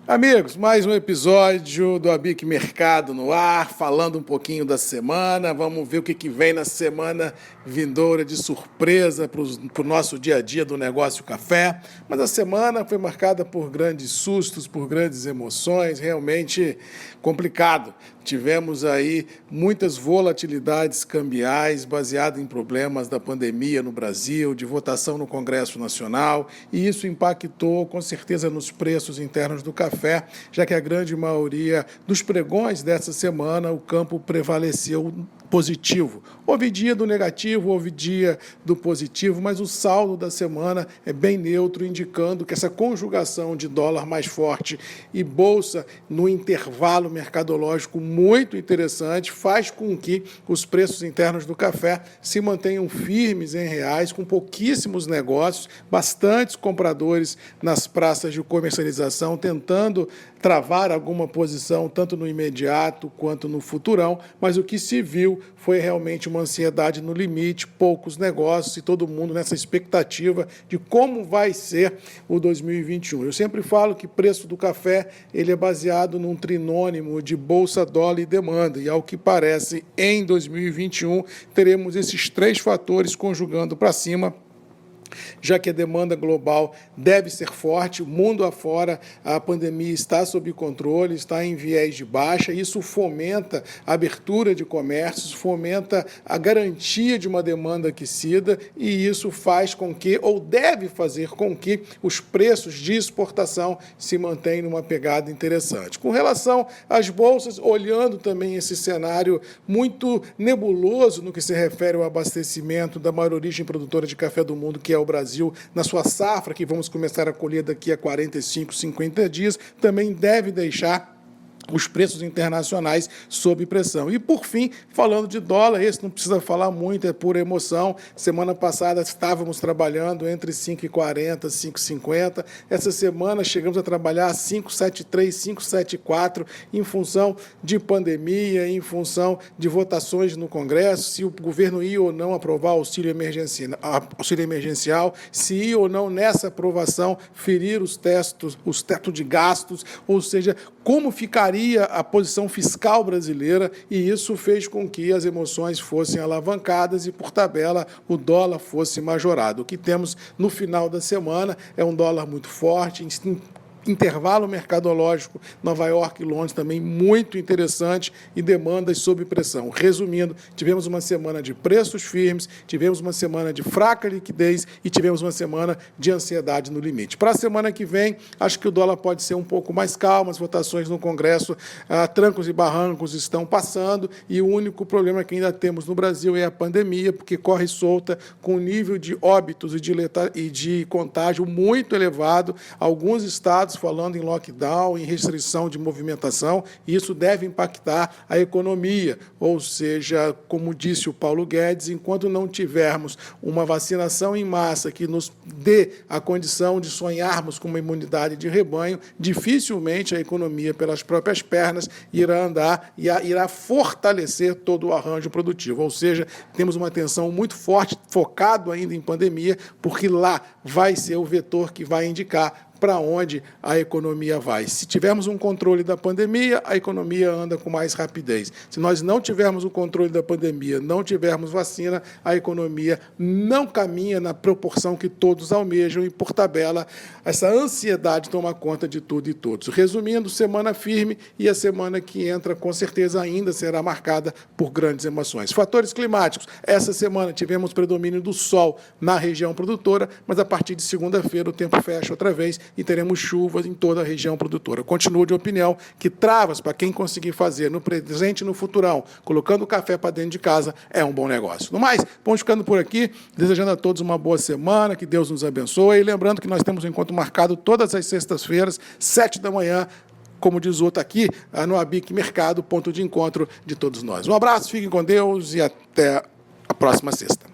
Amigos, mais um episódio do Abic Mercado no ar, falando um pouquinho da semana. Vamos ver o que vem na semana vindoura de surpresa para o nosso dia a dia do negócio café. Mas a semana foi marcada por grandes sustos, por grandes emoções, realmente complicado. Tivemos aí muitas volatilidades cambiais baseadas em problemas da pandemia no Brasil, de votação no Congresso Nacional, e isso impactou com certeza nos preços internos do café, já que a grande maioria dos pregões dessa semana o campo prevaleceu positivo. Houve dia do negativo, houve dia do positivo, mas o saldo da semana é bem neutro, indicando que essa conjugação de dólar mais forte e bolsa no intervalo mercadológico muito interessante faz com que os preços internos do café se mantenham firmes em reais, com pouquíssimos negócios, bastantes compradores nas praças de comercialização, tentando travar alguma posição, tanto no imediato quanto no futurão, mas o que se viu foi realmente uma ansiedade no limite, poucos negócios e todo mundo nessa expectativa de como vai ser o 2021. Eu sempre falo que o preço do café ele é baseado num trinônimo de bolsa, dólar e demanda, e ao que parece, em 2021, teremos esses três fatores conjugando para cima, já que a demanda global deve ser forte, mundo afora a pandemia está sob controle, está em viés de baixa, isso fomenta a abertura de comércios, fomenta a garantia de uma demanda aquecida e isso faz com que, ou deve fazer com que, os preços de exportação se mantenham numa pegada interessante. Com relação às bolsas, olhando também esse cenário muito nebuloso no que se refere ao abastecimento da maior origem produtora de café do mundo, que é o Brasil, na sua safra, que vamos começar a colher daqui a 45, 50 dias, também deve deixar os preços internacionais sob pressão. E, por fim, falando de dólar, esse não precisa falar muito, é pura emoção. Semana passada estávamos trabalhando entre 5,40 e 5,50. Essa semana chegamos a trabalhar 5,73, 5,74, em função de pandemia, em função de votações no Congresso, se o governo ia ou não aprovar o auxílio emergencial, se ia ou não nessa aprovação ferir os tetos de gastos, ou seja, como ficaria a posição fiscal brasileira, e isso fez com que as emoções fossem alavancadas e, por tabela, o dólar fosse majorado. O que temos no final da semana é um dólar muito forte, intervalo mercadológico, Nova York e Londres também muito interessante e demandas sob pressão. Resumindo, tivemos uma semana de preços firmes, tivemos uma semana de fraca liquidez e tivemos uma semana de ansiedade no limite. Para a semana que vem, acho que o dólar pode ser um pouco mais calmo, as votações no Congresso, trancos e barrancos estão passando e o único problema que ainda temos no Brasil é a pandemia, porque corre solta com um nível de óbitos e de contágio muito elevado. Alguns estados falando em lockdown, em restrição de movimentação, e isso deve impactar a economia, ou seja, como disse o Paulo Guedes, enquanto não tivermos uma vacinação em massa que nos dê a condição de sonharmos com uma imunidade de rebanho, dificilmente a economia, pelas próprias pernas, irá andar e irá fortalecer todo o arranjo produtivo, ou seja, temos uma atenção muito forte, focado ainda em pandemia, porque lá vai ser o vetor que vai indicar para onde a economia vai. Se tivermos um controle da pandemia, a economia anda com mais rapidez. Se nós não tivermos o controle da pandemia, não tivermos vacina, a economia não caminha na proporção que todos almejam e, por tabela, essa ansiedade toma conta de tudo e todos. Resumindo, semana firme e a semana que entra, com certeza, ainda será marcada por grandes emoções. Fatores climáticos. Essa semana tivemos predomínio do sol na região produtora, mas a partir de segunda-feira o tempo fecha outra vez e teremos chuvas em toda a região produtora. Continuo de opinião que travas para quem conseguir fazer no presente e no futurão, colocando o café para dentro de casa, é um bom negócio. No mais, vamos ficando por aqui, desejando a todos uma boa semana, que Deus nos abençoe, e lembrando que nós temos um encontro marcado todas as sextas-feiras, 7 da manhã, como diz o outro aqui, no Abic Mercado, ponto de encontro de todos nós. Um abraço, fiquem com Deus e até a próxima sexta.